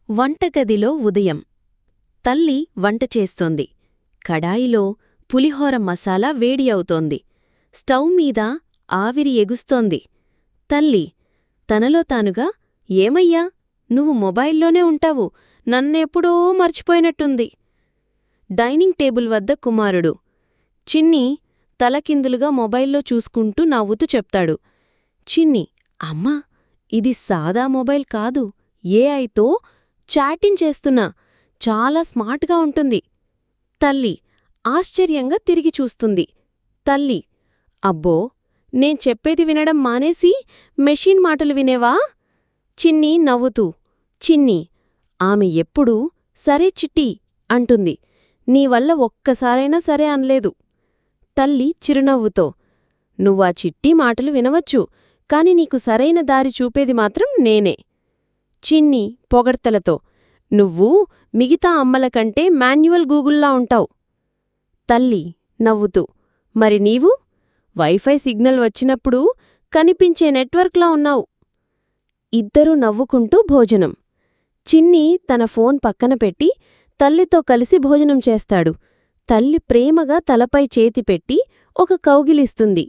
వంటగదిలో ఉదయం. తల్లి వంట చేస్తోంది. కడాయిలో పులిహోర మసాలా వేడి అవుతోంది. స్టవ్ మీద ఆవిరి ఎగుస్తోంది. తల్లి తనలో తానుగా, ఏమయ్యా, నువ్వు మొబైల్లోనే ఉంటావు, నన్నెప్పుడో మర్చిపోయినట్టుంది. డైనింగ్ టేబుల్ వద్ద కుమారుడు చిన్ని తలకిందులుగా మొబైల్లో చూసుకుంటూ నవ్వుతూ చెప్తాడు. చిన్ని, అమ్మా, ఇది సాదా మొబైల్ కాదు, ఏఐతో చాటింగ్ చేస్తున్నా, చాలా స్మార్ట్గా ఉంటుంది. తల్లి ఆశ్చర్యంగా తిరిగి చూస్తుంది. తల్లి, అబ్బో, నేను చెప్పేది వినడం మానేసి మెషిన్ మాటలు వినేవా? చిన్ని నవ్వుతూ, చిన్ని, ఆమె ఎప్పుడూ సరే చిట్టి అంటుంది, నీవల్ల ఒక్కసారైనా సరే అనలేదు. తల్లి చిరునవ్వుతో, నువ్వా చిట్టి మాటలు వినవచ్చు, కాని నీకు సరైన దారి చూపేది మాత్రం నేనే. చిన్ని పొగడ్తలతో, నువ్వు మిగతా అమ్మలకంటే మాన్యువల్ గూగుల్లా ఉంటావు. తల్లి నవ్వుతూ, మరి నీవు? వైఫై సిగ్నల్ వచ్చినప్పుడు కనిపించే నెట్వర్క్లా ఉన్నావు. ఇద్దరూ నవ్వుకుంటూ భోజనం. చిన్ని తన ఫోన్ పక్కన పెట్టి తల్లితో కలిసి భోజనం చేస్తాడు. తల్లి ప్రేమగా తలపై చేతి పెట్టి ఒక కౌగిలిస్తుంది.